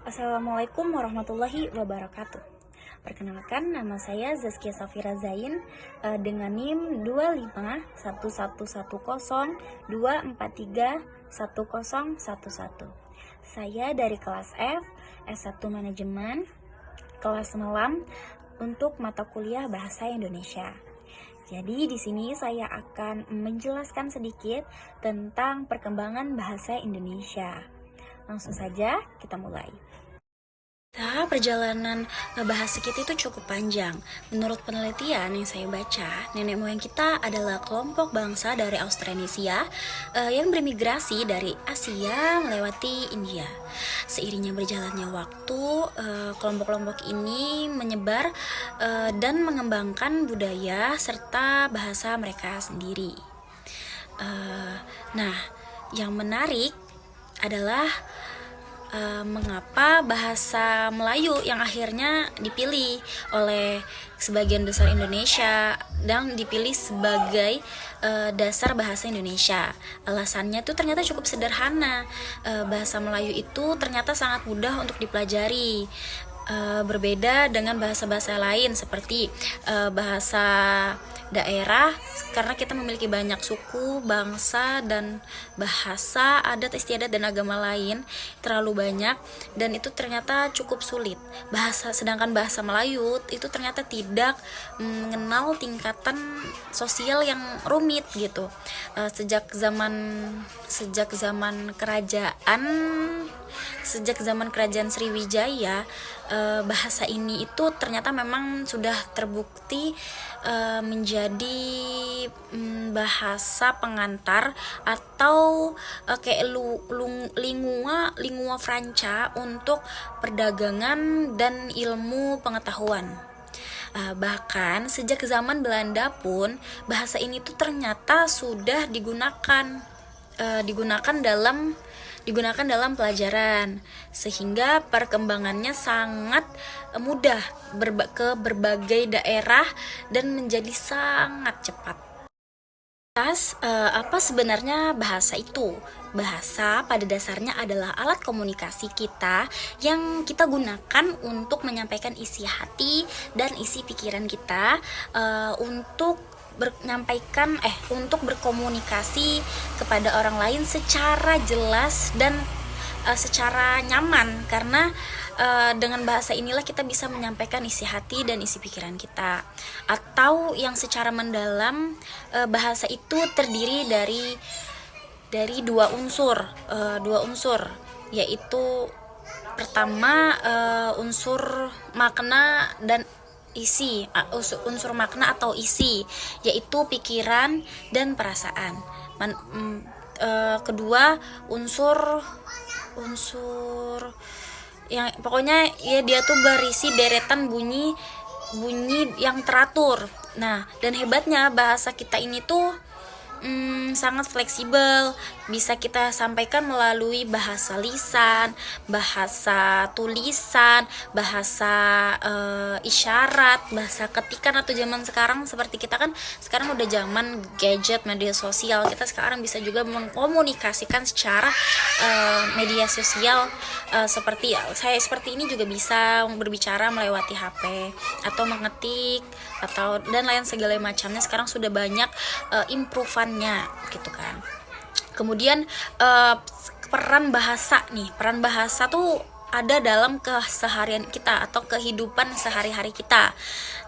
Assalamualaikum warahmatullahi wabarakatuh. Perkenalkan, nama saya Zaskia Safira Zain dengan NIM 25111243111. Saya dari kelas F, S1 Manajemen, kelas malam untuk mata kuliah Bahasa Indonesia. Jadi di sini saya akan menjelaskan sedikit tentang perkembangan bahasa Indonesia. Langsung saja kita mulai. Perjalanan bahasa kita itu cukup panjang. Menurut penelitian yang saya baca, nenek moyang kita adalah kelompok bangsa dari Australanesia yang bermigrasi dari Asia melewati India. Seiringnya berjalannya waktu, kelompok-kelompok ini menyebar dan mengembangkan budaya serta bahasa mereka sendiri. Nah, yang menarik adalah mengapa bahasa Melayu yang akhirnya dipilih oleh sebagian besar Indonesia dan dipilih sebagai dasar bahasa Indonesia. Alasannya tuh ternyata cukup sederhana. Bahasa Melayu itu ternyata sangat mudah untuk dipelajari. Berbeda dengan bahasa-bahasa lain seperti bahasa daerah, karena kita memiliki banyak suku, bangsa, dan bahasa, adat istiadat dan agama lain terlalu banyak, dan itu ternyata cukup sulit. Sedangkan bahasa Melayu itu ternyata tidak mengenal tingkatan sosial yang rumit gitu. Sejak zaman kerajaan Sriwijaya, bahasa ini itu ternyata memang sudah terbukti menjadi bahasa pengantar atau kayak lingua franca untuk perdagangan dan ilmu pengetahuan. Bahkan sejak zaman Belanda pun bahasa ini tuh ternyata sudah digunakan dalam pelajaran, sehingga perkembangannya sangat mudah ke berbagai daerah dan menjadi sangat cepat. Apa sebenarnya bahasa itu? Bahasa pada dasarnya adalah alat komunikasi kita yang kita gunakan untuk menyampaikan isi hati dan isi pikiran kita, untuk berkomunikasi kepada orang lain secara jelas dan secara nyaman, karena dengan bahasa inilah kita bisa menyampaikan isi hati dan isi pikiran kita. Atau yang secara mendalam, bahasa itu terdiri dari dua unsur, yaitu pertama unsur makna dan unsur makna atau isi, yaitu pikiran dan perasaan. Kedua unsur yang pokoknya ya dia tuh berisi deretan bunyi yang teratur. Nah, dan hebatnya bahasa kita ini tuh sangat fleksibel, bisa kita sampaikan melalui bahasa lisan, bahasa tulisan, bahasa isyarat, bahasa ketikan, atau zaman sekarang seperti kita kan sekarang udah zaman gadget, media sosial, kita sekarang bisa juga mengkomunikasikan secara media sosial, seperti ini juga bisa berbicara melewati HP atau mengetik dan lain segala macamnya. Sekarang sudah banyak improveannya gitu kan. Kemudian peran bahasa tuh ada dalam keseharian kita atau kehidupan sehari-hari kita.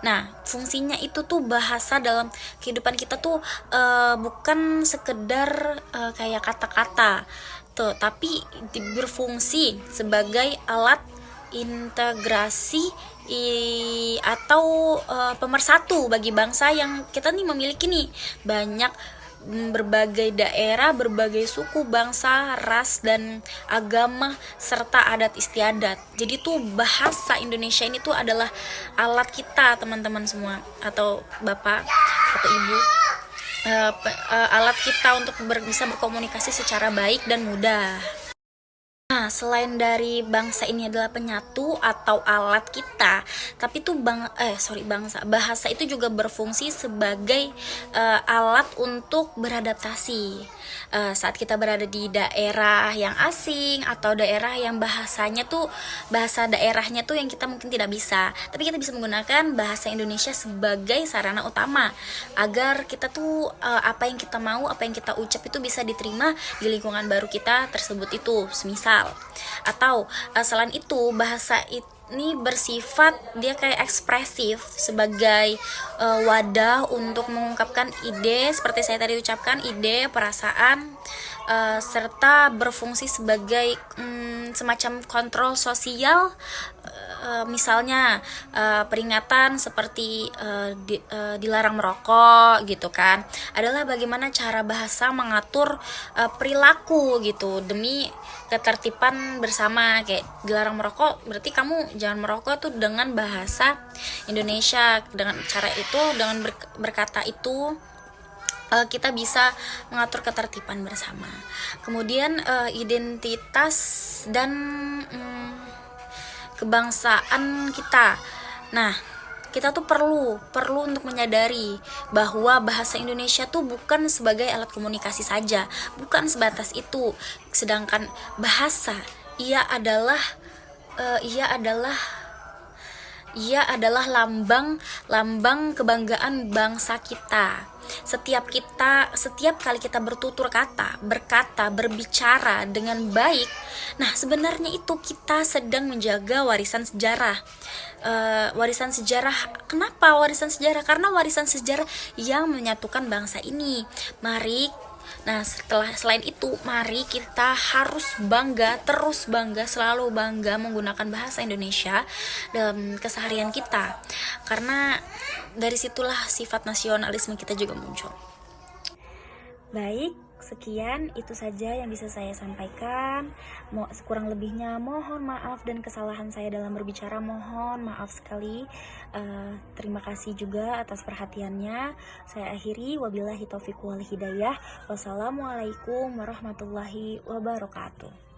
Nah, fungsinya itu tuh bahasa dalam kehidupan kita tuh bukan sekedar kayak kata-kata tuh, tapi berfungsi sebagai alat integrasi atau pemersatu bagi bangsa yang kita nih memiliki nih banyak berbagai daerah, berbagai suku, bangsa, ras, dan agama, serta adat istiadat. Jadi tuh bahasa Indonesia ini tuh adalah alat kita, teman-teman semua, atau bapak atau ibu, alat kita untuk bisa berkomunikasi secara baik dan mudah. Nah, selain dari bangsa ini adalah penyatu atau alat kita, tapi tuh bahasa itu juga berfungsi sebagai alat untuk beradaptasi. Saat kita berada di daerah yang asing atau daerah yang bahasa daerahnya tuh yang kita mungkin tidak bisa, tapi kita bisa menggunakan bahasa Indonesia sebagai sarana utama agar kita tuh apa yang kita mau, apa yang kita ucap itu bisa diterima di lingkungan baru kita tersebut itu, semisal. Atau selain itu bahasa ini bersifat dia kayak ekspresif sebagai wadah untuk mengungkapkan ide, seperti saya tadi ucapkan, ide, perasaan, serta berfungsi sebagai semacam kontrol sosial. Misalnya peringatan seperti dilarang merokok gitu kan, adalah bagaimana cara bahasa mengatur perilaku gitu demi ketertiban bersama. Kayak dilarang merokok berarti kamu jangan merokok tuh dengan bahasa Indonesia. Dengan cara itu, dengan berkata itu, kita bisa mengatur ketertiban bersama. Kemudian identitas dan kebangsaan kita. Nah, kita tuh perlu untuk menyadari bahwa bahasa Indonesia tuh bukan sebagai alat komunikasi saja, bukan sebatas itu. Sedangkan bahasa ia adalah lambang kebanggaan bangsa kita. Setiap kali kita berkata, berbicara dengan baik, nah sebenarnya itu kita sedang menjaga warisan sejarah. Kenapa warisan sejarah? Karena warisan sejarah yang menyatukan bangsa ini. Selain itu, mari kita harus selalu bangga menggunakan bahasa Indonesia dalam keseharian kita, karena dari situlah sifat nasionalisme kita juga muncul. Baik, sekian itu saja yang bisa saya sampaikan. Kurang lebihnya mohon maaf, dan kesalahan saya dalam berbicara mohon maaf sekali. Terima kasih juga atas perhatiannya. Saya akhiri, wabillahi taufiq wal hidayah. Wassalamualaikum warahmatullahi wabarakatuh.